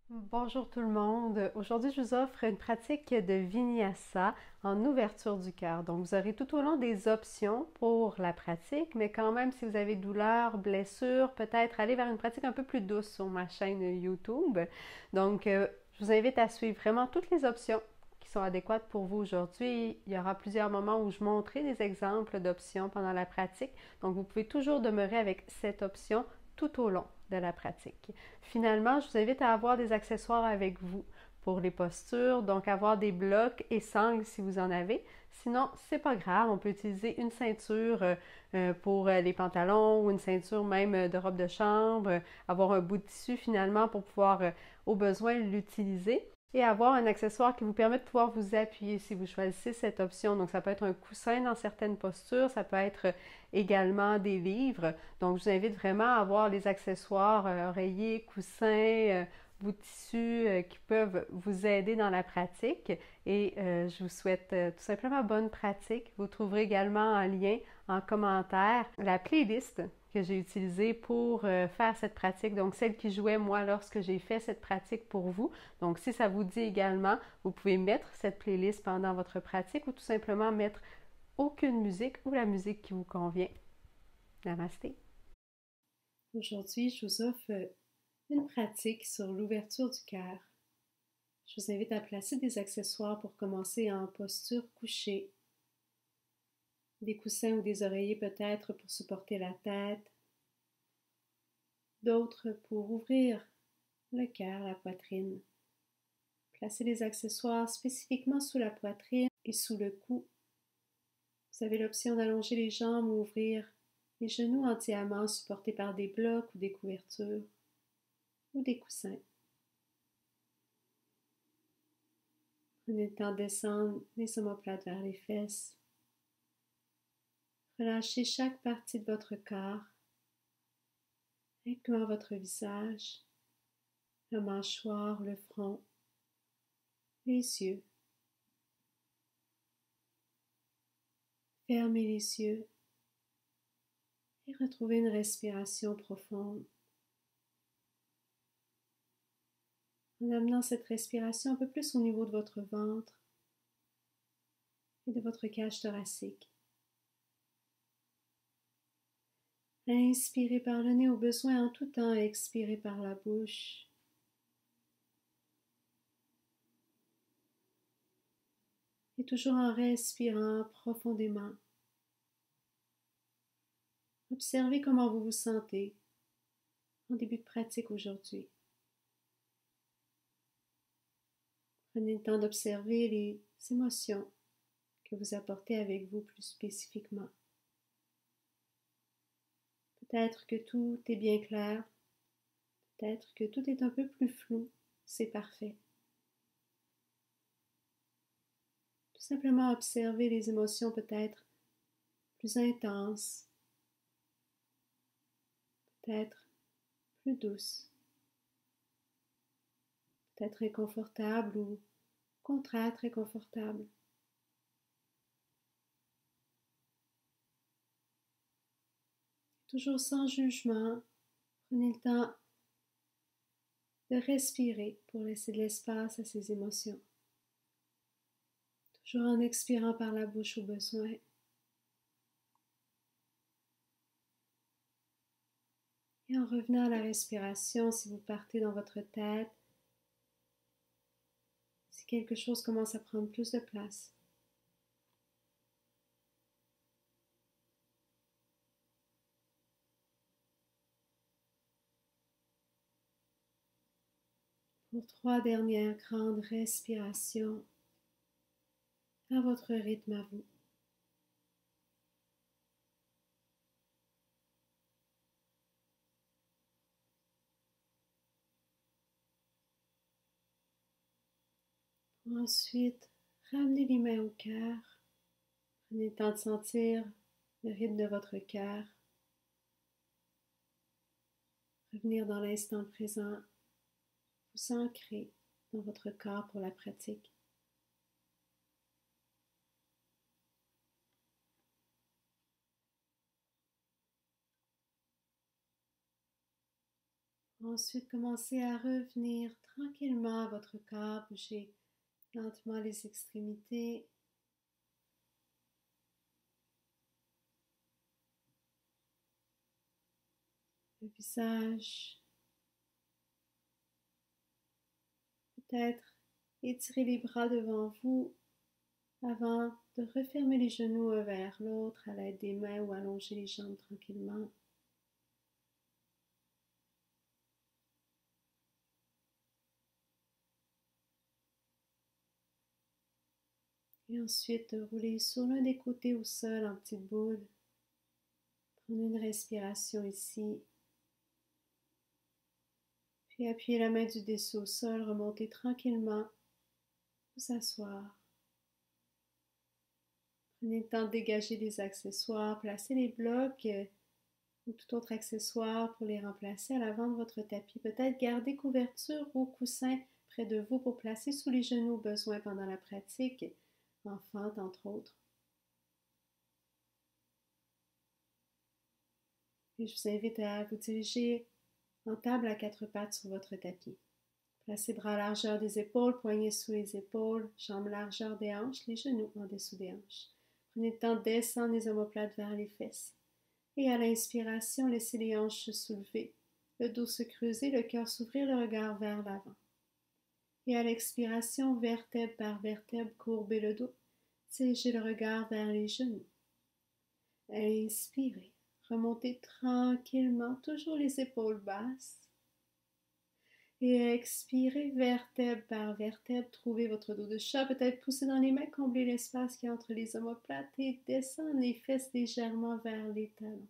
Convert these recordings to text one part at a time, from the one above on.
Bonjour tout le monde. Aujourd'hui, je vous offre une pratique de Vinyasa en ouverture du cœur. Donc, vous aurez tout au long des options pour la pratique, mais quand même, si vous avez douleur, blessure, peut-être aller vers une pratique un peu plus douce sur ma chaîne YouTube. Donc, je vous invite à suivre vraiment toutes les options qui sont adéquates pour vous aujourd'hui. Il y aura plusieurs moments où je montrerai des exemples d'options pendant la pratique. Donc, vous pouvez toujours demeurer avec cette option tout au long de la pratique. Finalement, je vous invite à avoir des accessoires avec vous pour les postures, donc avoir des blocs et sangles si vous en avez. Sinon, c'est pas grave, on peut utiliser une ceinture pour les pantalons ou une ceinture même de robe de chambre, avoir un bout de tissu finalement pour pouvoir au besoin l'utiliser et avoir un accessoire qui vous permet de pouvoir vous appuyer si vous choisissez cette option. Donc, ça peut être un coussin dans certaines postures, ça peut être également des livres. Donc, je vous invite vraiment à avoir les accessoires, oreillers, coussins, bouts de tissu qui peuvent vous aider dans la pratique. Et je vous souhaite tout simplement bonne pratique. Vous trouverez également en lien, en commentaire, la playlist que j'ai utilisée pour faire cette pratique, donc celle qui jouait moi lorsque j'ai fait cette pratique pour vous. Donc si ça vous dit également, vous pouvez mettre cette playlist pendant votre pratique ou tout simplement mettre aucune musique ou la musique qui vous convient. Namasté. Aujourd'hui, je vous offre une pratique sur l'ouverture du cœur. Je vous invite à placer des accessoires pour commencer en posture couchée, des coussins ou des oreillers peut-être pour supporter la tête, d'autres pour ouvrir le cœur, la poitrine. Placez les accessoires spécifiquement sous la poitrine et sous le cou. Vous avez l'option d'allonger les jambes ou ouvrir les genoux entièrement supportés par des blocs ou des couvertures ou des coussins. Prenez le temps de descendre les omoplates vers les fesses. Relâchez chaque partie de votre corps, incluant votre visage, la mâchoire, le front, les yeux. Fermez les yeux et retrouvez une respiration profonde. En amenant cette respiration un peu plus au niveau de votre ventre et de votre cage thoracique. Inspirez par le nez au besoin en tout temps et expirez par la bouche. Et toujours en respirant profondément. Observez comment vous vous sentez en début de pratique aujourd'hui. Prenez le temps d'observer les émotions que vous apportez avec vous plus spécifiquement. Peut-être que tout est bien clair, peut-être que tout est un peu plus flou, c'est parfait. Tout simplement observer les émotions peut-être plus intenses, peut-être plus douces, peut-être inconfortables ou au contraire très confortables. Toujours sans jugement, prenez le temps de respirer pour laisser de l'espace à ces émotions. Toujours en expirant par la bouche au besoin. Et en revenant à la respiration, si vous partez dans votre tête, si quelque chose commence à prendre plus de place. Pour 3 dernières grandes respirations à votre rythme à vous. Ensuite, ramenez les mains au cœur. Prenez le temps de sentir le rythme de votre cœur. Revenir dans l'instant présent, vous ancrer dans votre corps pour la pratique. Ensuite, commencez à revenir tranquillement tranquillement votre corps, bougez lentement les extrémités. Le visage. Peut-être étirez les bras devant vous avant de refermer les genoux un vers l'autre à l'aide des mains ou allonger les jambes tranquillement. Et ensuite, roulez sur l'un des côtés au sol en petite boule. Prenez une respiration ici. Puis appuyez la main du dessous au sol, remontez tranquillement, vous asseoir. Prenez le temps de dégager les accessoires, placez les blocs ou tout autre accessoire pour les remplacer à l'avant de votre tapis. Peut-être garder couverture ou coussin près de vous pour placer sous les genoux au besoin pendant la pratique, en fente entre autres. Et je vous invite à vous diriger en table à quatre pattes sur votre tapis. Placez bras à largeur des épaules, poignets sous les épaules, jambes largeur des hanches, les genoux en dessous des hanches. Prenez le temps de descendre les omoplates vers les fesses. Et à l'inspiration, laissez les hanches se soulever, le dos se creuser, le cœur s'ouvrir, le regard vers l'avant. Et à l'expiration, vertèbre par vertèbre, courbez le dos, dirigez le regard vers les genoux. Inspirez, remontez tranquillement, toujours les épaules basses. Et expirez, vertèbre par vertèbre, trouvez votre dos de chat, peut-être pousser dans les mains, combler l'espace qui est entre les omoplates et descendre les fesses légèrement vers les talons.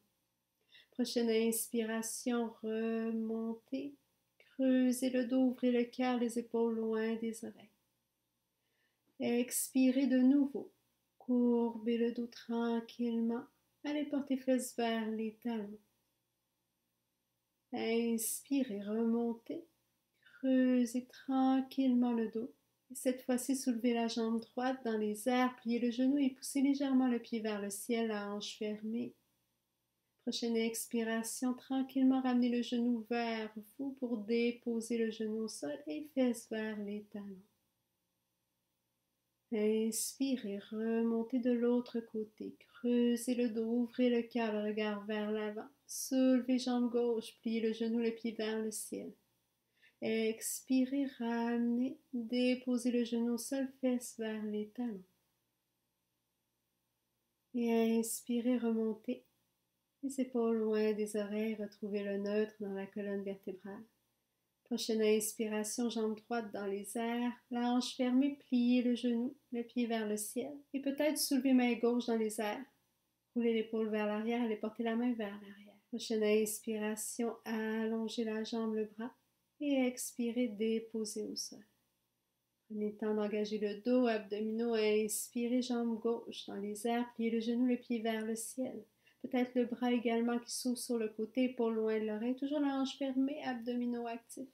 Prochaine inspiration, remontez, creusez le dos, ouvrez le cœur, les épaules loin des oreilles. Expirez de nouveau, courbez le dos tranquillement, allez porter fesses vers les talons. Inspirez, remontez. Creusez tranquillement le dos. Et cette fois-ci, soulevez la jambe droite dans les airs, pliez le genou et poussez légèrement le pied vers le ciel, la hanche fermée. Prochaine expiration, tranquillement ramenez le genou vers vous pour déposer le genou au sol et fesses vers les talons. Inspirez, remontez de l'autre côté, creusez le dos, ouvrez le cœur, le regard vers l'avant, soulevez jambe gauche, pliez le genou, le pied vers le ciel. Expirez, ramenez, déposez le genou au sol, fesses vers les talons. Et inspirez, remontez, les épaules loin des oreilles, retrouvez le neutre dans la colonne vertébrale. Prochaine inspiration, jambe droite dans les airs, la hanche fermée, pliez le genou, le pied vers le ciel, et peut-être soulever main gauche dans les airs. Roulez l'épaule vers l'arrière, allez porter la main vers l'arrière. Prochaine inspiration, allongez la jambe, le bras. Et expirez, déposez au sol. Prenez le temps d'engager le dos, abdominaux, inspirez, jambe gauche dans les airs, pliez le genou, le pied vers le ciel. Peut-être le bras également qui s'ouvre sur le côté, épaule loin de l'oreille, toujours la hanche fermée, abdominaux actifs.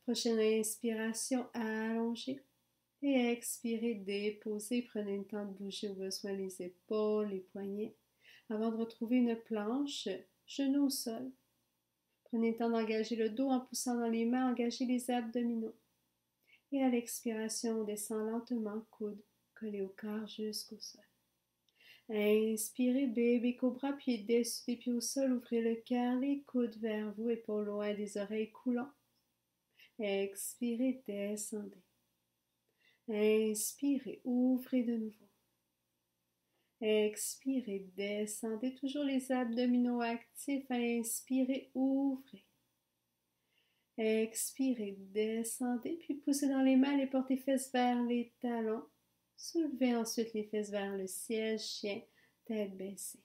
Prochaine inspiration, allongez. Et expirez, déposez, prenez le temps de bouger au besoin les épaules, les poignets, avant de retrouver une planche, genoux au sol. Prenez le temps d'engager le dos en poussant dans les mains, engagez les abdominaux. Et à l'expiration, on descend lentement, coude collé au corps jusqu'au sol. Inspirez, bébé cobra, pied dessus des pieds au sol, ouvrez le cœur, les coudes vers vous, épaules loin des oreilles coulant. Expirez, descendez. Inspirez, ouvrez de nouveau. Expirez, descendez, toujours les abdominaux actifs. Inspirez, ouvrez. Expirez, descendez, puis poussez dans les mains, les portez fesses vers les talons. Soulevez ensuite les fesses vers le ciel, chien, tête baissée.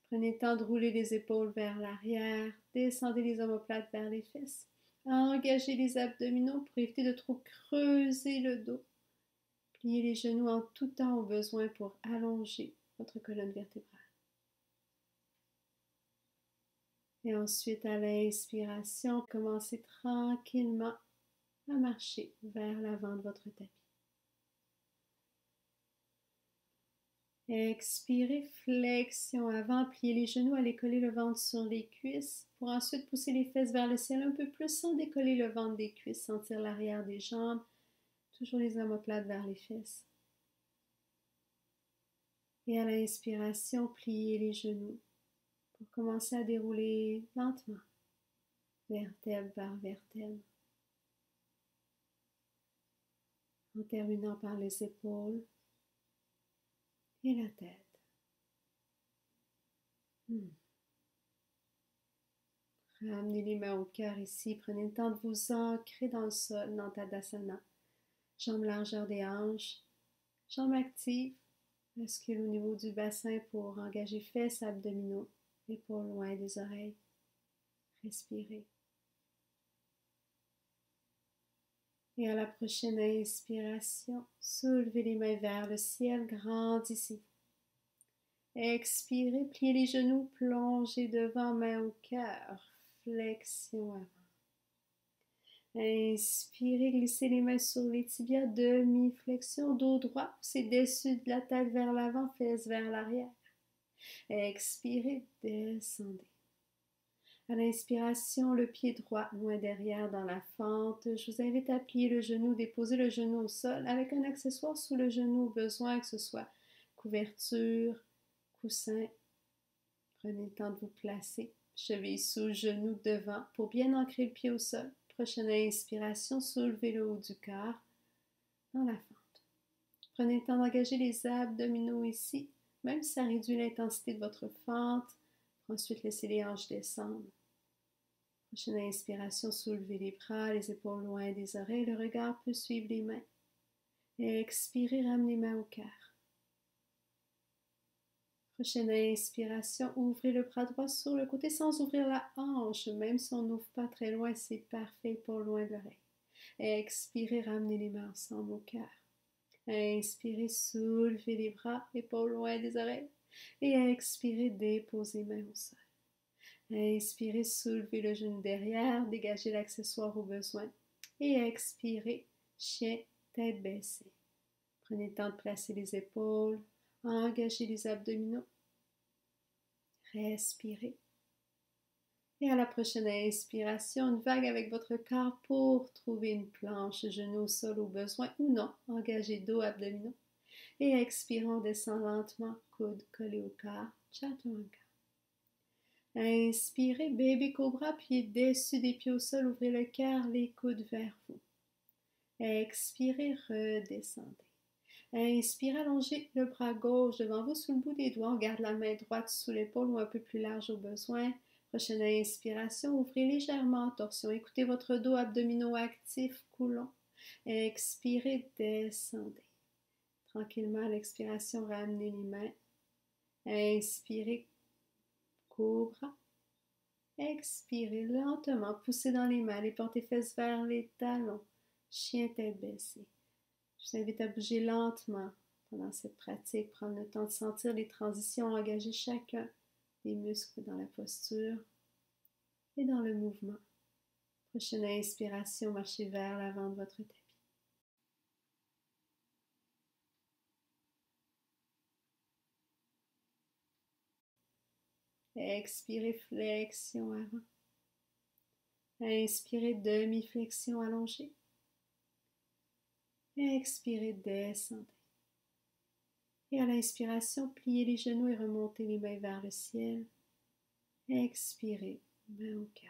Prenez le temps de rouler les épaules vers l'arrière, descendez les omoplates vers les fesses. Engagez les abdominaux pour éviter de trop creuser le dos. Pliez les genoux en tout temps au besoin pour allonger votre colonne vertébrale. Et ensuite, à l'inspiration, commencez tranquillement à marcher vers l'avant de votre tapis. Expirez, flexion avant, pliez les genoux, allez coller le ventre sur les cuisses, pour ensuite pousser les fesses vers le ciel un peu plus sans décoller le ventre des cuisses, sentir l'arrière des jambes, toujours les omoplates vers les fesses. Et à l'inspiration, pliez les genoux pour commencer à dérouler lentement, vertèbre par vertèbre, en terminant par les épaules et la tête. Ramenez les mains au cœur ici. Prenez le temps de vous ancrer dans le sol, dans Tadasana. Jambes largeur des hanches, jambes actives. Bascule au niveau du bassin pour engager fesses, abdominaux, épaules loin des oreilles. Respirez. Et à la prochaine inspiration, soulevez les mains vers le ciel, grandissez. Expirez, pliez les genoux, plongez devant, main au cœur, flexion avant. Inspirez, glissez les mains sur les tibias, demi-flexion, dos droit, poussez dessus de la tête vers l'avant, fesses vers l'arrière. Expirez, descendez. À l'inspiration, le pied droit loin derrière dans la fente. Je vous invite à plier le genou, déposer le genou au sol avec un accessoire sous le genou au besoin, que ce soit couverture, coussin. Prenez le temps de vous placer, cheville sous genou devant pour bien ancrer le pied au sol. Prochaine inspiration, soulevez le haut du corps dans la fente. Prenez le temps d'engager les abdominaux ici, même si ça réduit l'intensité de votre fente. Ensuite, laissez les hanches descendre. Prochaine inspiration, soulevez les bras, les épaules loin des oreilles, le regard peut suivre les mains. Et expirez, ramenez les mains au cœur. Prochaine inspiration, ouvrez le bras droit sur le côté sans ouvrir la hanche, même si on n'ouvre pas très loin, c'est parfait pour loin de l'oreille. Expirez, ramenez les mains ensemble au cœur. Inspirez, soulevez les bras, épaules loin des oreilles. Et expirez, déposez les mains au sol. Inspirez, soulevez le genou derrière, dégagez l'accessoire au besoin. Et expirez, chien, tête baissée. Prenez le temps de placer les épaules, engagez les abdominaux. Respirez. Et à la prochaine inspiration, une vague avec votre corps pour trouver une planche, genou au sol au besoin ou non. Engagez dos, abdominaux. Et expirez, on descend lentement, coude collé au corps, Chaturanga. Inspirez, baby cobra, pied dessus des pieds au sol, ouvrez le cœur, les coudes vers vous. Expirez, redescendez. Inspirez, allongez le bras gauche devant vous sous le bout des doigts. On garde la main droite sous l'épaule ou un peu plus large au besoin. Prochaine inspiration, ouvrez légèrement en torsion. Écoutez votre dos, abdominaux actifs, coulons. Expirez, descendez. Tranquillement, à l'expiration, ramenez les mains. Inspirez, cobra. Expirez lentement, poussez dans les mains, les portez fesses vers les talons. Chien tête baissée. Je vous invite à bouger lentement pendant cette pratique, prendre le temps de sentir les transitions, engager chacun des muscles dans la posture et dans le mouvement. Prochaine inspiration, marchez vers l'avant de votre tapis. Expirez, flexion avant. Inspirez, demi-flexion allongée. Expirez, descendez. Et à l'inspiration, pliez les genoux et remontez les mains vers le ciel. Expirez, main au cœur.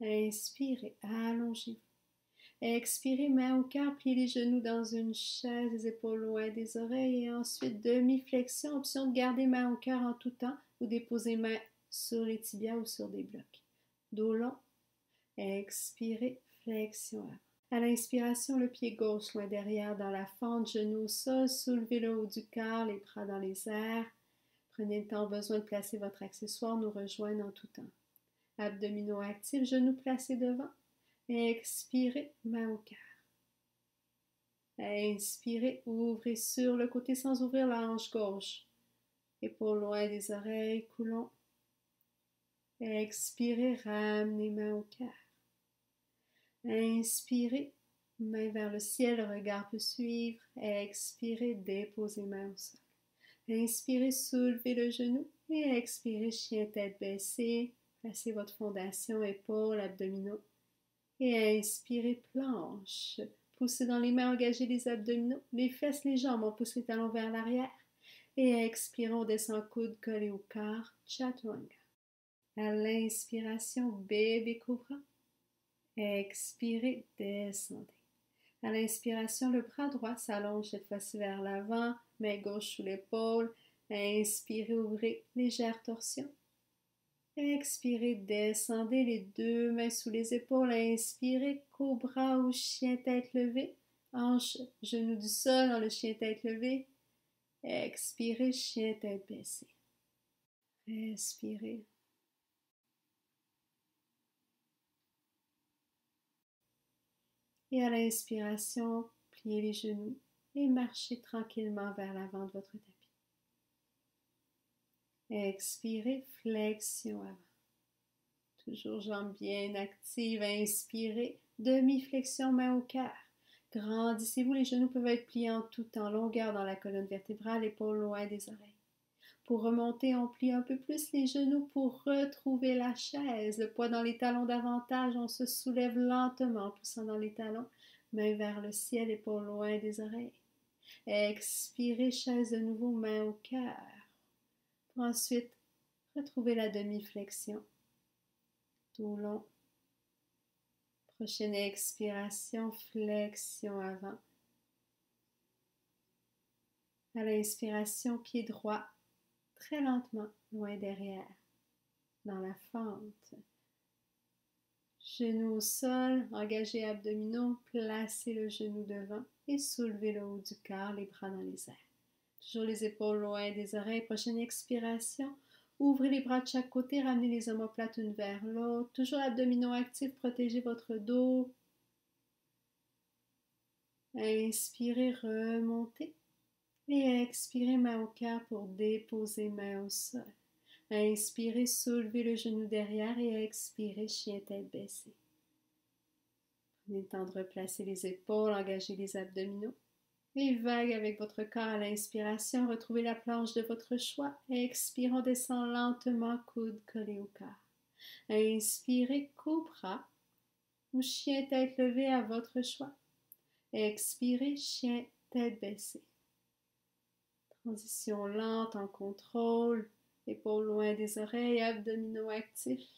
Inspirez, allongez-vous. Expirez, main au cœur, pliez les genoux dans une chaise, les épaules loin des oreilles et ensuite demi-flexion, option de garder main au cœur en tout temps ou déposer main sur les tibias ou sur des blocs. Dos long. Expirez, flexion avant. À l'inspiration, le pied gauche loin derrière dans la fente, genou au sol, soulevez le haut du corps, les bras dans les airs. Prenez le temps besoin de placer votre accessoire, nous rejoindre en tout temps. Abdominaux actifs, genoux placés devant. Expirez, main au cœur. Inspirez, ouvrez sur le côté sans ouvrir la hanche gauche. Épaules loin des oreilles, coulons. Expirez, ramenez main au cœur. Inspirez, main vers le ciel, le regard peut suivre. Expirez, déposez main au sol. Inspirez, soulevez le genou Et expirez, chien tête baissée. Placez votre fondation, épaules, abdominaux. Et inspirez, planche. Poussez dans les mains, engagez les abdominaux, les fesses, les jambes. On pousse les talons vers l'arrière. Et expirons, on descend coude collé au corps, chaturanga. À l'inspiration, bébé cobra. Expirez, descendez. À l'inspiration, le bras droit s'allonge cette fois-ci vers l'avant, main gauche sous l'épaule. Inspirez, ouvrez, légère torsion. Expirez, descendez les deux mains sous les épaules. Inspirez, cobra ou chien tête levée. Hanche, genou du sol dans le chien tête levée. Expirez, chien tête baissée. Respirez. Et à l'inspiration, pliez les genoux et marchez tranquillement vers l'avant de votre tapis. Expirez, flexion avant. Toujours jambes bien actives. Inspirez, demi-flexion, main au cœur. Grandissez-vous, les genoux peuvent être pliés en tout temps, longueur dans la colonne vertébrale, épaules loin des oreilles. Pour remonter, on plie un peu plus les genoux pour retrouver la chaise. Le poids dans les talons davantage, on se soulève lentement en poussant dans les talons, main vers le ciel, épaules loin des oreilles. Expirez, chaise de nouveau, main au cœur. Pour ensuite, retrouver la demi-flexion. Tout long. Prochaine expiration, flexion avant. À l'inspiration, pied droit, très lentement, loin derrière, dans la fente. Genoux au sol, engagez abdominaux, placez le genou devant et soulevez le haut du corps, les bras dans les airs. Toujours les épaules loin des oreilles. Prochaine expiration, ouvrez les bras de chaque côté, ramenez les omoplates une vers l'autre. Toujours abdominaux actifs, protégez votre dos. Inspirez, remontez. Et expirez, main au cœur pour déposer main au sol. Inspirez, soulevez le genou derrière et expirez, chien tête baissée. Prenez le temps de replacer les épaules, engagez les abdominaux. Et vague avec votre corps à l'inspiration, retrouvez la planche de votre choix. Expirez, on descend lentement, coude collé au corps. Inspirez, cobra ou chien tête levée à votre choix. Expirez, chien tête baissée. Transition lente en contrôle, épaules loin des oreilles, abdominaux actifs.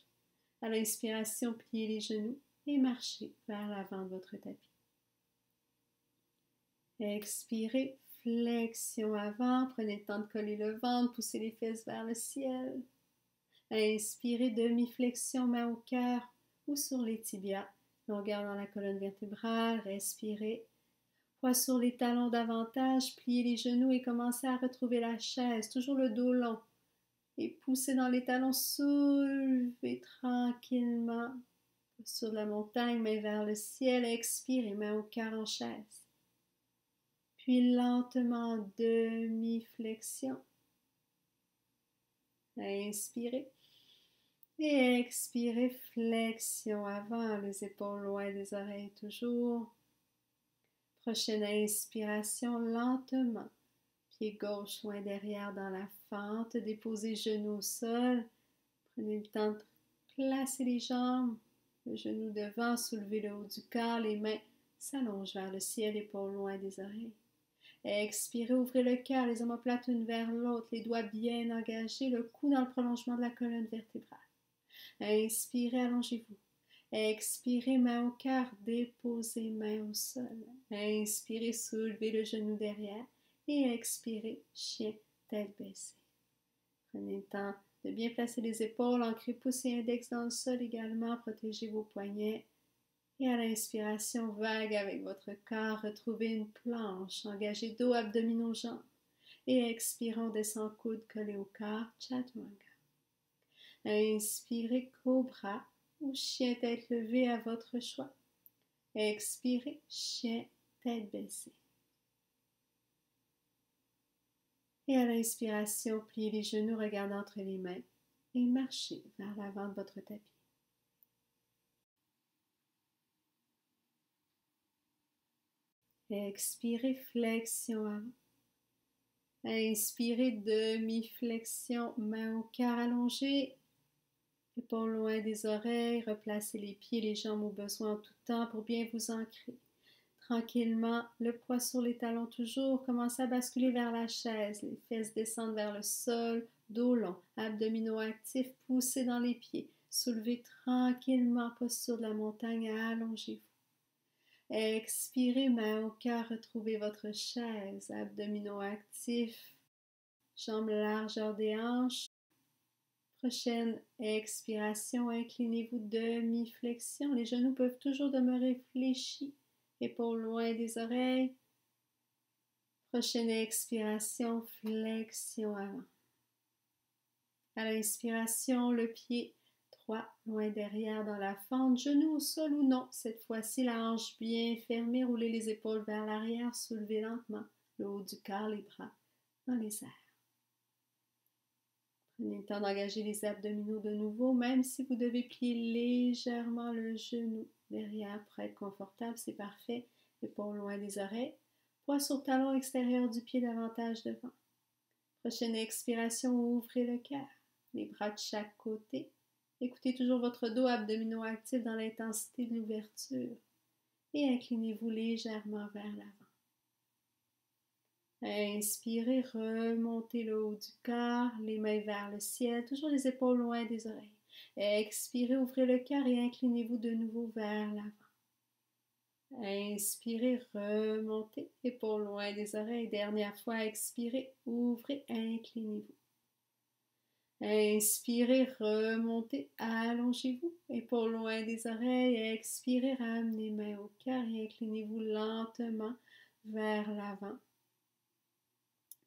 À l'inspiration, pliez les genoux et marchez vers l'avant de votre tapis. Expirez, flexion avant, prenez le temps de coller le ventre, poussez les fesses vers le ciel. Inspirez, demi-flexion, main au cœur ou sur les tibias, longueur dans la colonne vertébrale, respirez. Poids sur les talons davantage, pliez les genoux et commencez à retrouver la chaise, toujours le dos long. Et poussez dans les talons, soulevez tranquillement. Sur la montagne, main vers le ciel, expirez, main au cœur en chaise. Puis lentement, demi-flexion. Inspirez. Et expirez, flexion avant, les épaules loin des oreilles toujours. Prochaine inspiration, lentement. Pied gauche loin derrière dans la fente. Déposez genoux au sol. Prenez le temps de placer les jambes. Le genou devant, soulevez le haut du corps. Les mains s'allongent vers le ciel, épaules loin des oreilles. Expirez, ouvrez le cœur, les omoplates une vers l'autre, les doigts bien engagés, le cou dans le prolongement de la colonne vertébrale. Inspirez, allongez-vous. Expirez, main au cœur, déposez main au sol. Inspirez, soulevez le genou derrière. Et expirez, chien, tête baissée. Prenez le temps de bien placer les épaules, ancrez pouce et index dans le sol également, protégez vos poignets. Et à l'inspiration, vague avec votre corps, retrouvez une planche, engagez dos, abdominaux, jambes. Et expirons, descend coude collé au corps, chaturanga. Inspirez, cobra ou chien tête levée à votre choix. Expirez, chien tête baissée. Et à l'inspiration, pliez les genoux, regardez entre les mains et marchez vers l'avant de votre tapis. Expirez, flexion avant. Inspirez, demi-flexion, main au cœur allongée, épaules loin des oreilles, replacez les pieds, les jambes au besoin en tout temps pour bien vous ancrer. Tranquillement, le poids sur les talons toujours, commencez à basculer vers la chaise, les fesses descendent vers le sol, dos long, abdominaux actifs, poussez dans les pieds, soulevez tranquillement, posture de la montagne, allongez-vous. Expirez, main au cœur, retrouvez votre chaise, abdominaux actifs, jambes largeur des hanches. Prochaine expiration, inclinez-vous demi-flexion. Les genoux peuvent toujours demeurer fléchis, épaules loin des oreilles. Prochaine expiration, flexion avant. À l'inspiration, le pied droit loin derrière dans la fente, genou au sol ou non. Cette fois-ci, la hanche bien fermée, roulez les épaules vers l'arrière, soulevez lentement le haut du corps, les bras dans les airs. Prenez le temps d'engager les abdominaux de nouveau, même si vous devez plier légèrement le genou derrière pour être confortable, c'est parfait. Épaules loin des oreilles. Poids sur talon extérieur du pied davantage devant. Prochaine expiration, ouvrez le cœur. Les bras de chaque côté. Écoutez toujours votre dos, abdominaux actifs dans l'intensité de l'ouverture. Et inclinez-vous légèrement vers l'avant. Inspirez, remontez le haut du corps, les mains vers le ciel, toujours les épaules loin des oreilles. Expirez, ouvrez le cœur et inclinez-vous de nouveau vers l'avant. Inspirez, remontez, épaules loin des oreilles. Dernière fois, expirez, ouvrez, inclinez-vous. Inspirez, remontez, allongez-vous, épaules loin des oreilles. Expirez, ramenez mains au cœur et inclinez-vous lentement vers l'avant,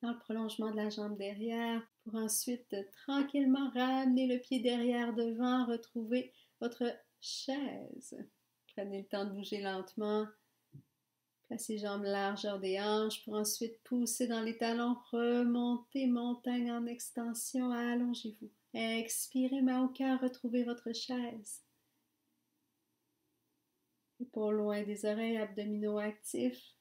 dans le prolongement de la jambe derrière, pour ensuite tranquillement ramener le pied derrière devant, retrouver votre chaise. Prenez le temps de bouger lentement. Placez jambes largeur des hanches pour ensuite pousser dans les talons, remontez montagne en extension, allongez-vous. Expirez, main au cœur, retrouvez votre chaise. Épaules loin des oreilles, abdominaux actifs.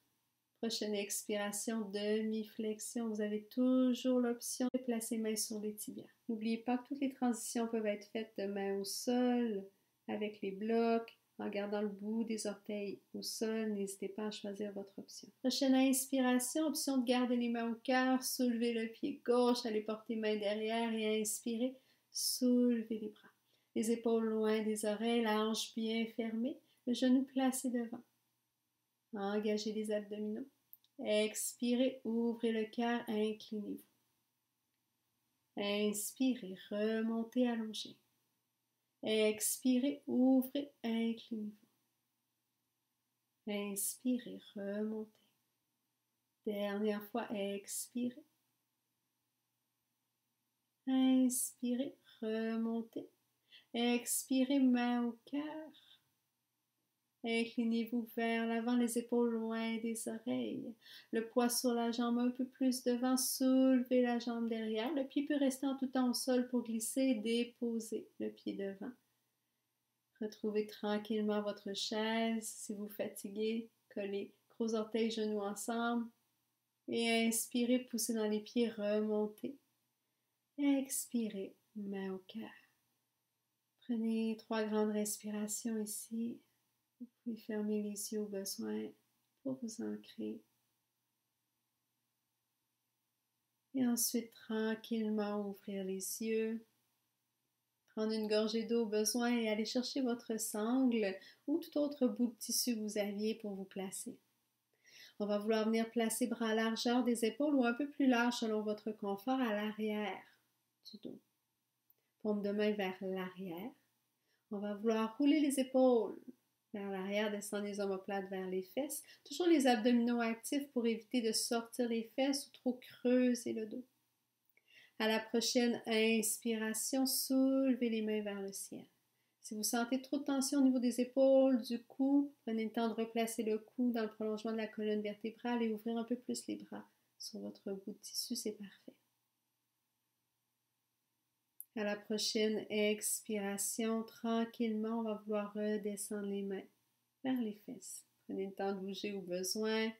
Prochaine expiration, demi-flexion. Vous avez toujours l'option de placer main sur les tibias. N'oubliez pas que toutes les transitions peuvent être faites de main au sol, avec les blocs, en gardant le bout des orteils au sol. N'hésitez pas à choisir votre option. Prochaine inspiration, option de garder les mains au cœur, soulevez le pied gauche, allez porter main derrière et inspirez, soulevez les bras. Les épaules loin des oreilles, la hanche bien fermée, le genou placé devant. Engagez les abdominaux. Expirez, ouvrez le cœur, inclinez-vous. Inspirez, remontez, allongez. Expirez, ouvrez, inclinez-vous. Inspirez, remontez. Dernière fois, expirez. Inspirez, remontez. Expirez, main au cœur. Inclinez-vous vers l'avant, les épaules loin des oreilles. Le poids sur la jambe un peu plus devant, soulevez la jambe derrière. Le pied peut rester en tout temps au sol pour glisser, déposer le pied devant. Retrouvez tranquillement votre chaise. Si vous fatiguez, collez gros orteils, genoux ensemble. Et inspirez, poussez dans les pieds, remontez. Expirez, main au cœur. Prenez 3 grandes respirations ici. Vous pouvez fermer les yeux au besoin pour vous ancrer. Et ensuite, tranquillement ouvrir les yeux. Prendre une gorgée d'eau au besoin et aller chercher votre sangle ou tout autre bout de tissu que vous aviez pour vous placer. On va vouloir venir placer bras à largeur des épaules ou un peu plus large selon votre confort à l'arrière du dos. Paume de main vers l'arrière. On va vouloir rouler les épaules vers l'arrière, descendre les omoplates vers les fesses. Toujours les abdominaux actifs pour éviter de sortir les fesses ou trop creuser le dos. À la prochaine inspiration, soulevez les mains vers le ciel. Si vous sentez trop de tension au niveau des épaules, du cou, prenez le temps de replacer le cou dans le prolongement de la colonne vertébrale et ouvrir un peu plus les bras sur votre bout de tissu, c'est parfait. À la prochaine expiration, tranquillement, on va vouloir redescendre les mains vers les fesses. Prenez le temps de bouger au besoin.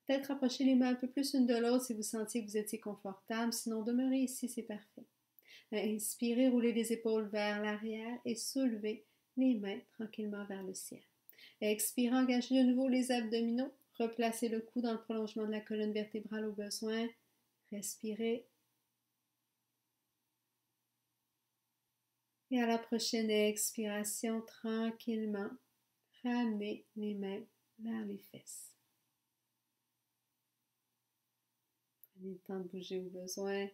Peut-être rapprocher les mains un peu plus une de l'autre si vous sentiez que vous étiez confortable. Sinon, demeurez ici, c'est parfait. Inspirez, roulez les épaules vers l'arrière et soulevez les mains tranquillement vers le ciel. Expirez, engagez de nouveau les abdominaux. Replacez le cou dans le prolongement de la colonne vertébrale au besoin. Respirez. Et à la prochaine expiration, tranquillement, ramenez les mains vers les fesses. Prenez le temps de bouger au besoin.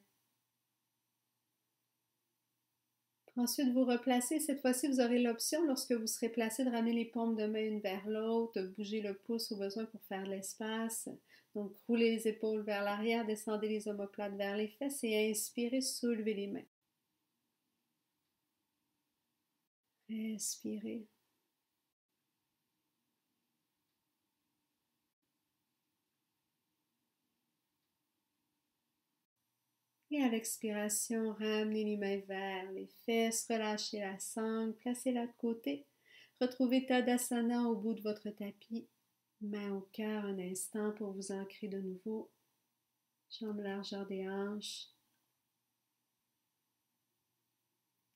Ensuite, vous replacez. Cette fois-ci, vous aurez l'option, lorsque vous serez placé, de ramener les paumes de main une vers l'autre, de bouger le pouce au besoin pour faire l'espace. Donc, roulez les épaules vers l'arrière, descendez les omoplates vers les fesses et inspirez, soulevez les mains. Respirez. Et à l'expiration, ramenez les mains vers les fesses, relâchez la sangle, placez-la de côté. Retrouvez Tadasana au bout de votre tapis. Main au cœur un instant pour vous ancrer de nouveau. Jambes largeur des hanches.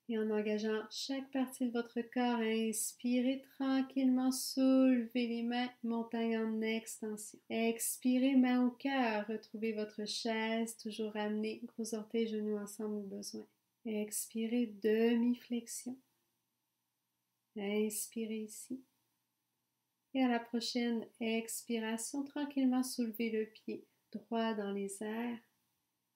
Et en engageant chaque partie de votre corps, inspirez tranquillement, soulevez les mains, montagne en extension. Expirez, main au cœur, retrouvez votre chaise, toujours ramenez gros orteils, genoux ensemble au besoin. Expirez, demi-flexion. Inspirez ici. Et à la prochaine expiration, tranquillement soulevez le pied droit dans les airs.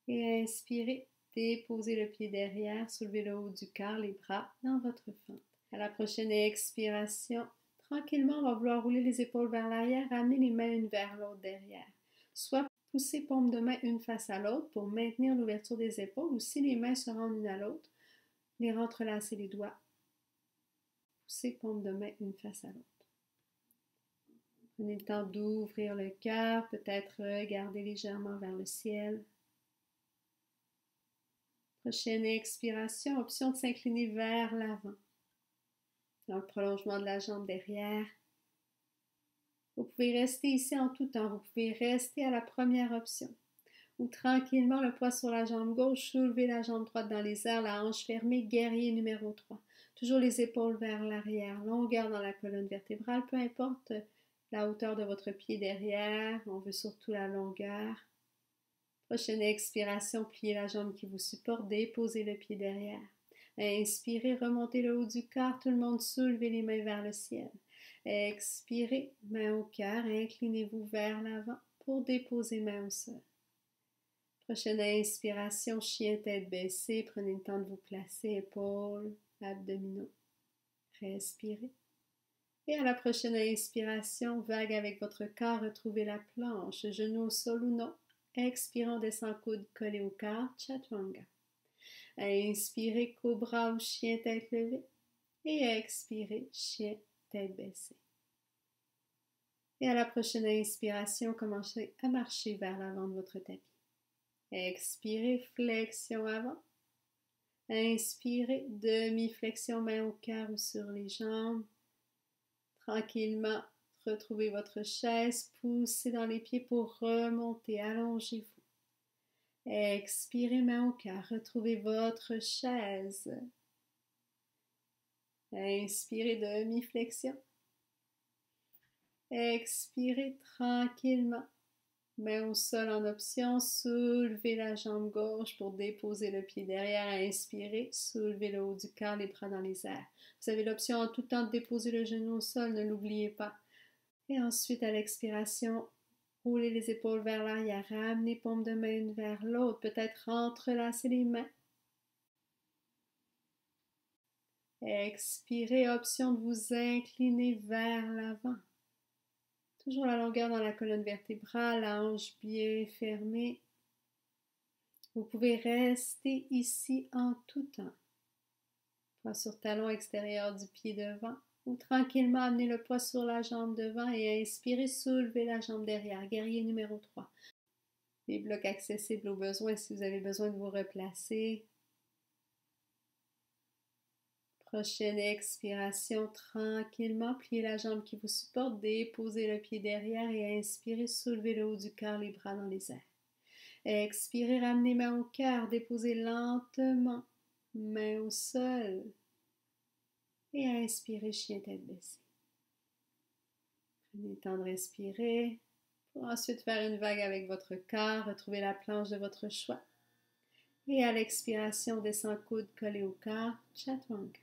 Et inspirez. Déposez le pied derrière, soulevez le haut du corps, les bras dans votre fente. À la prochaine expiration, tranquillement, on va vouloir rouler les épaules vers l'arrière, ramener les mains une vers l'autre derrière. Soit pousser paume de main une face à l'autre pour maintenir l'ouverture des épaules, ou si les mains se rendent une à l'autre, les rentrelacer les doigts. Pousser paume de main une face à l'autre. Prenez le temps d'ouvrir le cœur, peut-être regarder légèrement vers le ciel. Prochaine expiration, option de s'incliner vers l'avant. Dans le prolongement de la jambe derrière. Vous pouvez rester ici en tout temps. Vous pouvez rester à la première option. Ou tranquillement, le poids sur la jambe gauche, soulevez la jambe droite dans les airs, la hanche fermée, guerrier numéro 3. Toujours les épaules vers l'arrière, longueur dans la colonne vertébrale, peu importe la hauteur de votre pied derrière, on veut surtout la longueur. Prochaine expiration, pliez la jambe qui vous supporte, déposez le pied derrière. Inspirez, remontez le haut du corps, tout le monde soulevez les mains vers le ciel. Expirez, main au cœur, inclinez-vous vers l'avant pour déposer main au sol. Prochaine inspiration, chien tête baissée, prenez le temps de vous placer, épaules, abdominaux. Respirez. Et à la prochaine inspiration, vague avec votre corps, retrouvez la planche, genoux au sol ou non. Expirons, descend coude collé au corps, chaturanga. Inspirez, cobra ou chien tête levée. Et expirez, chien tête baissée. Et à la prochaine inspiration, commencez à marcher vers l'avant de votre tapis. Expirez, flexion avant. Inspirez, demi-flexion, main au cœur ou sur les jambes. Tranquillement, retrouvez votre chaise, poussez dans les pieds pour remonter, allongez-vous. Expirez, main au cœur, retrouvez votre chaise. Inspirez, demi-flexion. Expirez tranquillement. Main au sol en option, soulevez la jambe gauche pour déposer le pied derrière. Inspirez, soulevez le haut du corps, les bras dans les airs. Vous avez l'option en tout temps de déposer le genou au sol, ne l'oubliez pas. Et ensuite, à l'expiration, roulez les épaules vers l'arrière, ramenez paume de main une vers l'autre, peut-être entrelacer les mains. Expirez, option de vous incliner vers l'avant. Toujours la longueur dans la colonne vertébrale, la hanche bien fermée. Vous pouvez rester ici en tout temps. Poids sur talon extérieur du pied devant. Ou tranquillement amenez le poids sur la jambe devant et inspirez, soulevez la jambe derrière. Guerrier numéro 3. Les blocs accessibles au besoin si vous avez besoin de vous replacer. Prochaine expiration, tranquillement, pliez la jambe qui vous supporte, déposez le pied derrière et inspirez, soulevez le haut du cœur, les bras dans les airs. Expirez, ramenez main au cœur, déposez lentement, main au sol. Et inspirez, chien tête baissée. Prenez le temps de respirer pour ensuite faire une vague avec votre corps, retrouvez la planche de votre choix. Et à l'expiration, descend coude collé au corps, chaturanga.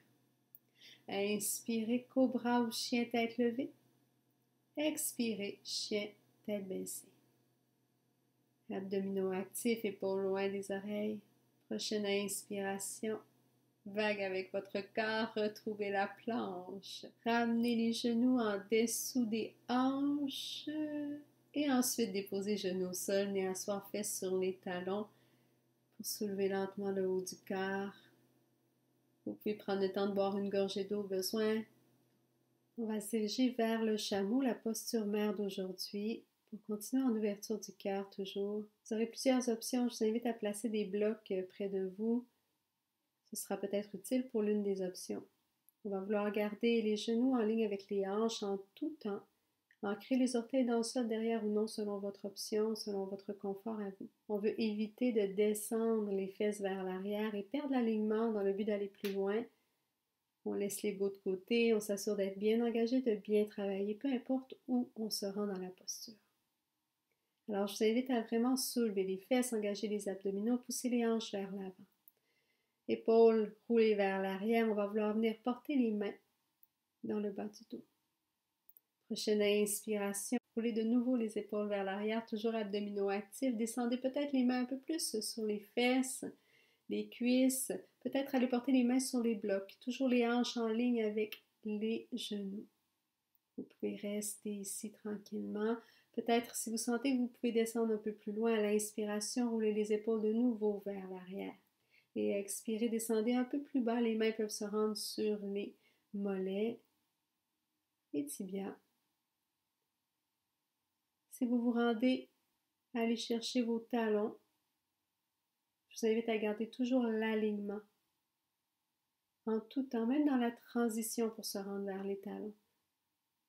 Inspirez, cobra ou chien tête levée. Expirez, chien tête baissée. Abdominaux actifs, épaules loin des oreilles. Prochaine inspiration, vague avec votre corps, retrouvez la planche. Ramenez les genoux en dessous des hanches. Et ensuite, déposez genoux au sol, nez asseoir, fesses sur les talons pour soulever lentement le haut du corps. Vous pouvez prendre le temps de boire une gorgée d'eau au besoin. On va se diriger vers le chameau, la posture mère d'aujourd'hui. Pour continuer en ouverture du cœur toujours, vous aurez plusieurs options. Je vous invite à placer des blocs près de vous. Ce sera peut-être utile pour l'une des options. On va vouloir garder les genoux en ligne avec les hanches en tout temps. Ancrer les orteils dans le sol derrière ou non selon votre option, selon votre confort à vous. On veut éviter de descendre les fesses vers l'arrière et perdre l'alignement dans le but d'aller plus loin. On laisse l'ego de côté, on s'assure d'être bien engagé, de bien travailler, peu importe où on se rend dans la posture. Alors, je vous invite à vraiment soulever les fesses, engager les abdominaux, pousser les hanches vers l'avant. Épaules roulées vers l'arrière, on va vouloir venir porter les mains dans le bas du dos. Prochaine inspiration, roulez de nouveau les épaules vers l'arrière, toujours abdominaux actifs. Descendez peut-être les mains un peu plus sur les fesses, les cuisses. Peut-être aller porter les mains sur les blocs. Toujours les hanches en ligne avec les genoux. Vous pouvez rester ici tranquillement. Peut-être si vous sentez que vous pouvez descendre un peu plus loin à l'inspiration, roulez les épaules de nouveau vers l'arrière. Et expirez, descendez un peu plus bas. Les mains peuvent se rendre sur les mollets et tibias. Si vous vous rendez, allez chercher vos talons. Je vous invite à garder toujours l'alignement en tout temps, même dans la transition pour se rendre vers les talons.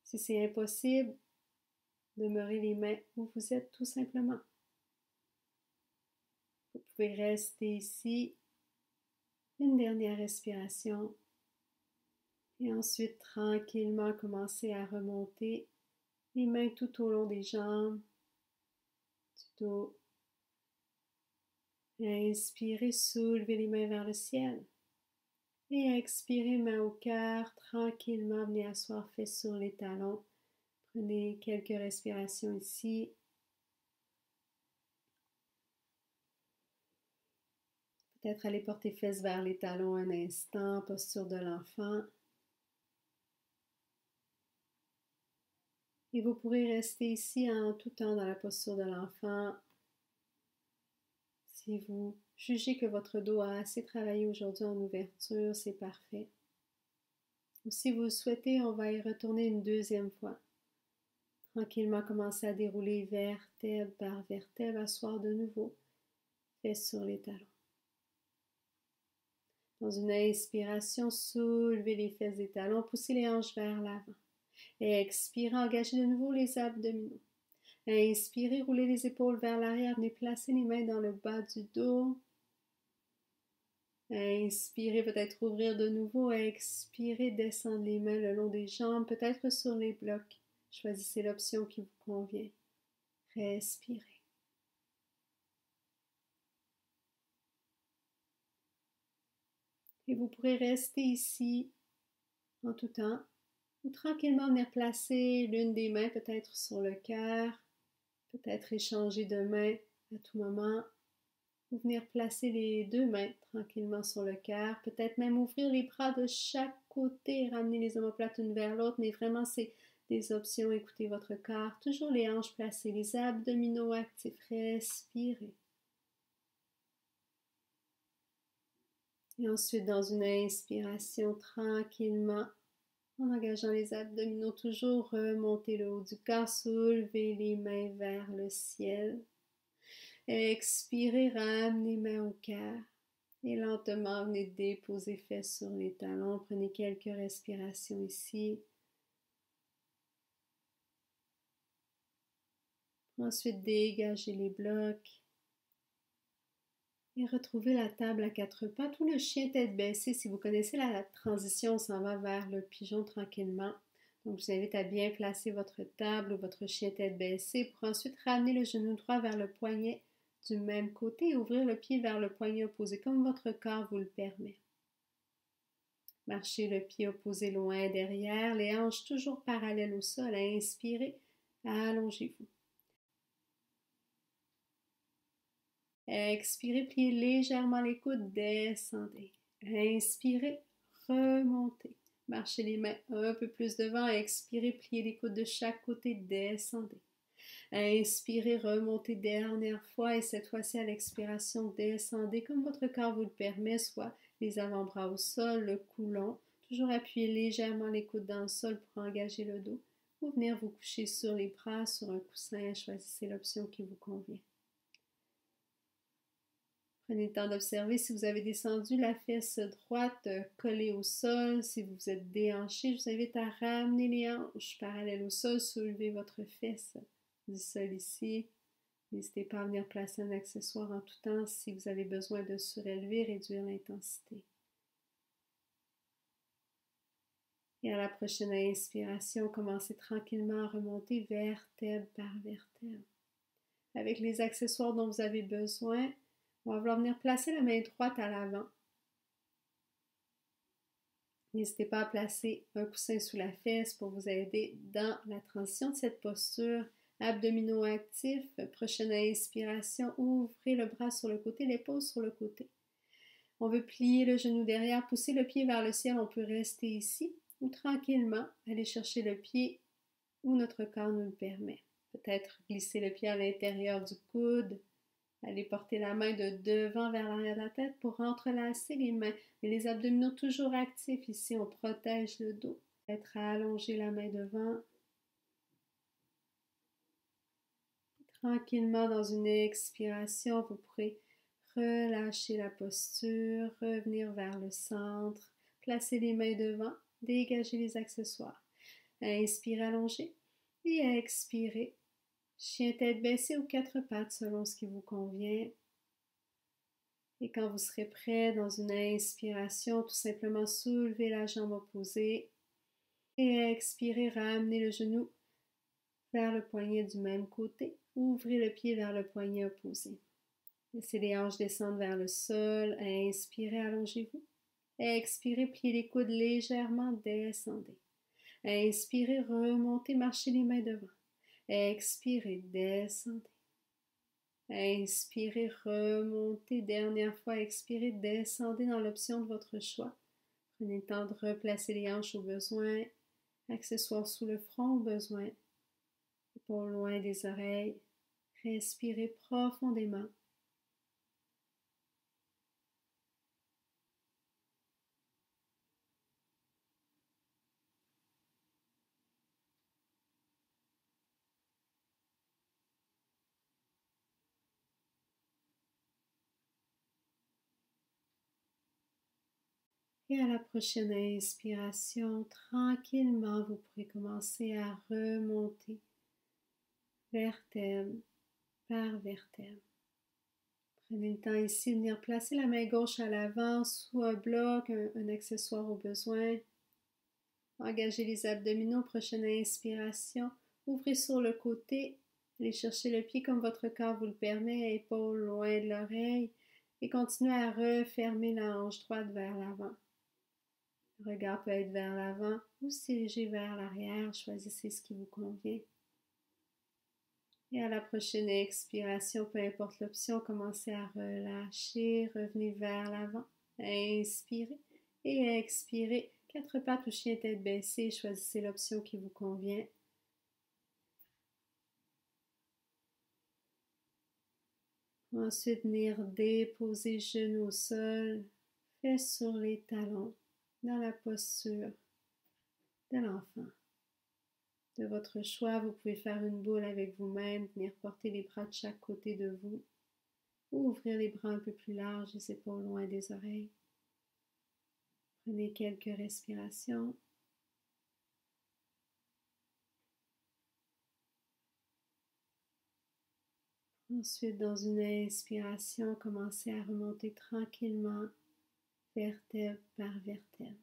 Si c'est impossible, demeurez les mains où vous êtes tout simplement. Vous pouvez rester ici. Une dernière respiration. Et ensuite, tranquillement, commencer à remonter les mains tout au long des jambes, du dos. Inspirez, soulevez les mains vers le ciel. Et expirez, main au cœur, tranquillement, venez asseoir fesses sur les talons. Prenez quelques respirations ici. Peut-être aller porter fesses vers les talons un instant, posture de l'enfant. Et vous pourrez rester ici en tout temps dans la posture de l'enfant. Si vous jugez que votre dos a assez travaillé aujourd'hui en ouverture, c'est parfait. Ou si vous le souhaitez, on va y retourner une deuxième fois. Tranquillement, commencer à dérouler vertèbre par vertèbre, asseoir de nouveau, fesses sur les talons. Dans une inspiration, soulevez les fesses des talons, poussez les hanches vers l'avant. Et expirez, engagez de nouveau les abdominaux. Inspirez, roulez les épaules vers l'arrière, venez placer les mains dans le bas du dos. Inspirez, peut-être ouvrir de nouveau. Expirez, descendre les mains le long des jambes, peut-être sur les blocs. Choisissez l'option qui vous convient. Respirez. Et vous pourrez rester ici en tout temps ou tranquillement venir placer l'une des mains peut-être sur le cœur, peut-être échanger de main à tout moment, ou venir placer les deux mains tranquillement sur le cœur, peut-être même ouvrir les bras de chaque côté, ramener les omoplates une vers l'autre, mais vraiment c'est des options, écoutez votre corps, toujours les hanches placées, les abdominaux actifs, respirez. Et ensuite, dans une inspiration, tranquillement, en engageant les abdominaux, toujours remonter le haut du corps, soulever les mains vers le ciel. Expirez, ramenez les mains au cœur. Et lentement, venez déposer fesses sur les talons. Prenez quelques respirations ici. Ensuite, dégagez les blocs. Et retrouvez la table à quatre pattes ou le chien tête baissée. Si vous connaissez la transition, on s'en va vers le pigeon tranquillement. Donc, je vous invite à bien placer votre table ou votre chien tête baissée pour ensuite ramener le genou droit vers le poignet du même côté et ouvrir le pied vers le poignet opposé comme votre corps vous le permet. Marchez le pied opposé loin derrière, les hanches toujours parallèles au sol. Inspirez, allongez-vous. Expirez, pliez légèrement les coudes, descendez. Inspirez, remontez. Marchez les mains un peu plus devant. Expirez, pliez les coudes de chaque côté, descendez. Inspirez, remontez dernière fois et cette fois-ci à l'expiration, descendez comme votre corps vous le permet, soit les avant-bras au sol, le cou long. Toujours appuyez légèrement les coudes dans le sol pour engager le dos ou venir vous coucher sur les bras, sur un coussin. Choisissez l'option qui vous convient. Prenez le temps d'observer si vous avez descendu la fesse droite collée au sol, si vous vous êtes déhanché. Je vous invite à ramener les hanches parallèles au sol, soulever votre fesse du sol ici. N'hésitez pas à venir placer un accessoire en tout temps si vous avez besoin de surélever, réduire l'intensité. Et à la prochaine inspiration, commencez tranquillement à remonter vertèbre par vertèbre. Avec les accessoires dont vous avez besoin, on va vouloir venir placer la main droite à l'avant. N'hésitez pas à placer un coussin sous la fesse pour vous aider dans la transition de cette posture. Abdominaux actifs. Prochaine inspiration, ouvrez le bras sur le côté, l'épaule sur le côté. On veut plier le genou derrière, pousser le pied vers le ciel. On peut rester ici ou tranquillement aller chercher le pied où notre corps nous le permet. Peut-être glisser le pied à l'intérieur du coude. Allez porter la main de devant vers l'arrière de la tête pour entrelacer les mains. Et les abdominaux toujours actifs. Ici, on protège le dos. Peut-être allonger la main devant. Tranquillement, dans une expiration, vous pourrez relâcher la posture, revenir vers le centre, placer les mains devant, dégager les accessoires. Inspirez, allongez et expirez. Chien tête baissée ou quatre pattes selon ce qui vous convient. Et quand vous serez prêt, dans une inspiration, tout simplement soulevez la jambe opposée et expirez, ramenez le genou vers le poignet du même côté. Ouvrez le pied vers le poignet opposé. Laissez les hanches descendre vers le sol. Inspirez, allongez-vous. Expirez, pliez les coudes légèrement, descendez. Inspirez, remontez, marchez les mains devant. Expirez, descendez. Inspirez, remontez. Dernière fois, expirez, descendez dans l'option de votre choix. Prenez le temps de replacer les hanches au besoin. Accessoires sous le front au besoin. Épaules loin des oreilles. Respirez profondément. Et à la prochaine inspiration, tranquillement, vous pourrez commencer à remonter vertèbre par vertèbre. Prenez le temps ici de venir placer la main gauche à l'avant sous un bloc, un accessoire au besoin. Engagez les abdominaux, prochaine inspiration. Ouvrez sur le côté, allez chercher le pied comme votre corps vous le permet, épaules loin de l'oreille et continuez à refermer la hanche droite vers l'avant. Le regard peut être vers l'avant ou se diriger vers l'arrière. Choisissez ce qui vous convient. Et à la prochaine expiration, peu importe l'option, commencez à relâcher. Revenez vers l'avant. Inspirez et expirez. Quatre pattes ou chien tête baissée. Choisissez l'option qui vous convient. Ensuite, venir déposer genoux au sol, fesses sur les talons, dans la posture de l'enfant. De votre choix, vous pouvez faire une boule avec vous-même, venir porter les bras de chaque côté de vous. ou ouvrir les bras un peu plus larges, les épaules loin des oreilles. Prenez quelques respirations. Ensuite, dans une inspiration, commencez à remonter tranquillement, vertèbre par vertèbre.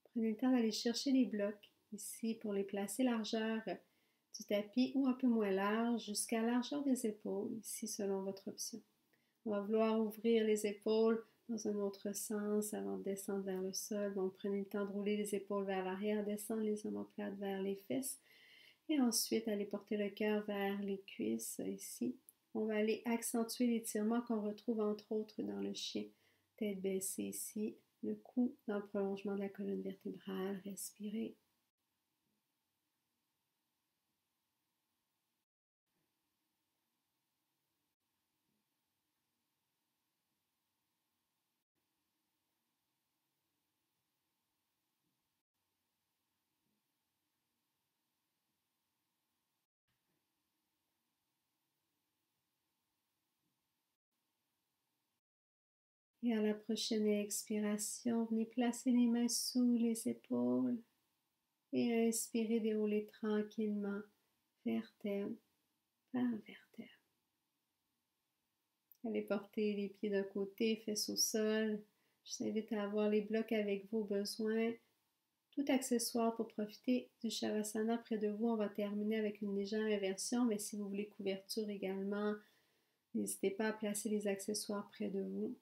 Prenez le temps d'aller chercher les blocs ici pour les placer largeur du tapis ou un peu moins large jusqu'à la largeur des épaules, ici selon votre option. On va vouloir ouvrir les épaules dans un autre sens avant de descendre vers le sol. Donc prenez le temps de rouler les épaules vers l'arrière, descendre les omoplates vers les fesses et ensuite aller porter le cœur vers les cuisses ici. On va aller accentuer l'étirement qu'on retrouve entre autres dans le chien. Tête baissée ici, le cou dans le prolongement de la colonne vertébrale. Respirez. Et à la prochaine expiration, venez placer les mains sous les épaules et inspirez, déroulez tranquillement, vertèbre par vertèbre. Allez porter les pieds d'un côté, fesses au sol. Je vous invite à avoir les blocs avec vos besoins. Tout accessoire pour profiter du Shavasana près de vous. On va terminer avec une légère inversion, mais si vous voulez couverture également, n'hésitez pas à placer les accessoires près de vous.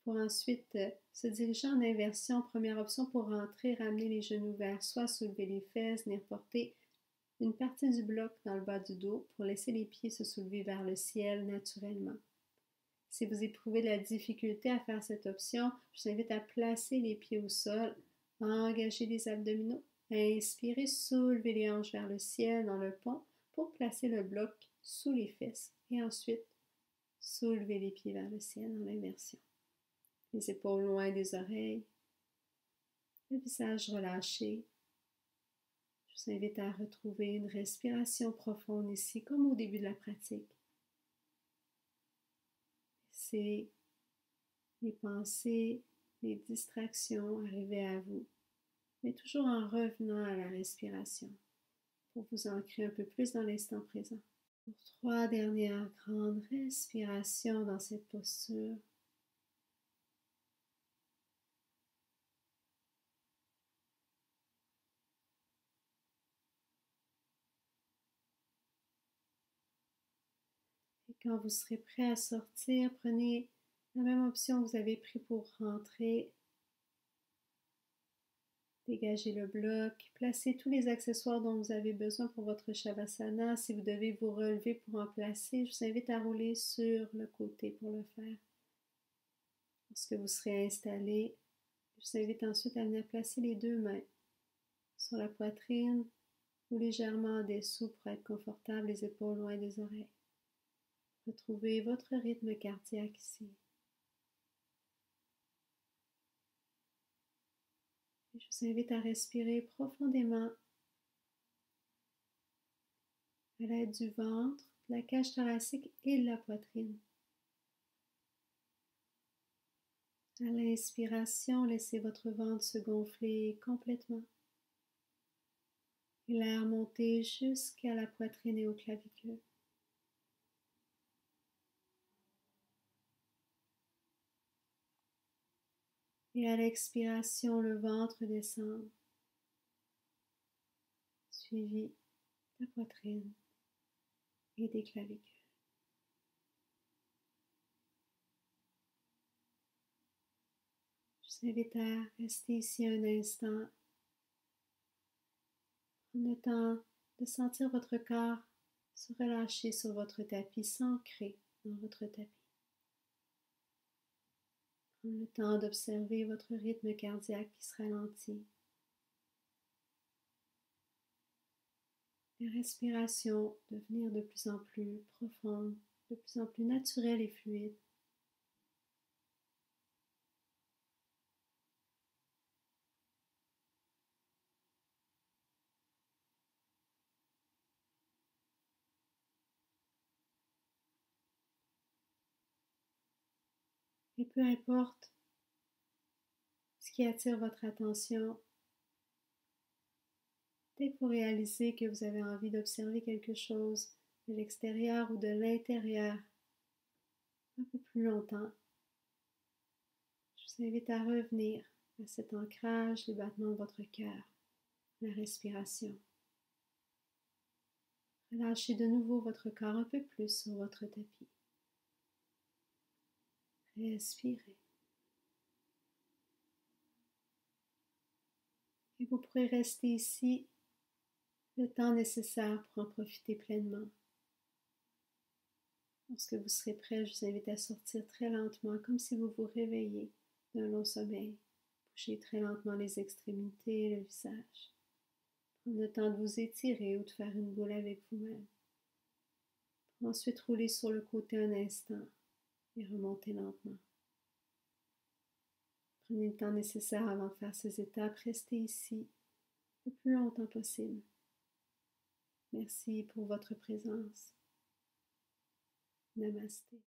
Pour ensuite se diriger en inversion, première option pour rentrer, ramener les genoux vers soi, soulever les fesses, venir porter une partie du bloc dans le bas du dos pour laisser les pieds se soulever vers le ciel naturellement. Si vous éprouvez de la difficulté à faire cette option, je vous invite à placer les pieds au sol, engager les abdominaux, inspirez, soulevez les hanches vers le ciel dans le pont pour placer le bloc sous les fesses et ensuite soulevez les pieds vers le ciel dans l'inversion. Les épaules loin des oreilles, le visage relâché. Je vous invite à retrouver une respiration profonde ici, comme au début de la pratique. C'est les pensées, les distractions arriver à vous, mais toujours en revenant à la respiration pour vous ancrer un peu plus dans l'instant présent. Pour 3 dernières grandes respirations dans cette posture. Et quand vous serez prêt à sortir, prenez la même option que vous avez pris pour rentrer. Dégagez le bloc, placez tous les accessoires dont vous avez besoin pour votre Shavasana. Si vous devez vous relever pour en placer, je vous invite à rouler sur le côté pour le faire. Lorsque vous serez installé, je vous invite ensuite à venir placer les deux mains sur la poitrine ou légèrement en dessous pour être confortable, les épaules loin des oreilles. Retrouvez votre rythme cardiaque ici. Et je vous invite à respirer profondément à l'aide du ventre, de la cage thoracique et de la poitrine. À l'inspiration, laissez votre ventre se gonfler complètement et l'air monter jusqu'à la poitrine et aux clavicules. Et à l'expiration, le ventre descend, suivi de la poitrine et des clavicules. Je vous invite à rester ici un instant, prendre le temps de sentir votre corps se relâcher sur votre tapis, s'ancrer dans votre tapis. Prendre le temps d'observer votre rythme cardiaque qui se ralentit. Les respirations devenir de plus en plus profondes, de plus en plus naturelles et fluides. Et peu importe ce qui attire votre attention, dès que vous réalisez que vous avez envie d'observer quelque chose de l'extérieur ou de l'intérieur un peu plus longtemps, je vous invite à revenir à cet ancrage, les battements de votre cœur, la respiration. Relâchez de nouveau votre corps un peu plus sur votre tapis. Respirez. Et vous pourrez rester ici le temps nécessaire pour en profiter pleinement. Lorsque vous serez prêt, je vous invite à sortir très lentement, comme si vous vous réveillez d'un long sommeil. Bougez très lentement les extrémités et le visage. Prenez le temps de vous étirer ou de faire une boule avec vous-même. Ensuite, roulez sur le côté un instant et remontez lentement. Prenez le temps nécessaire avant de faire ces étapes. Restez ici le plus longtemps possible. Merci pour votre présence. Namasté.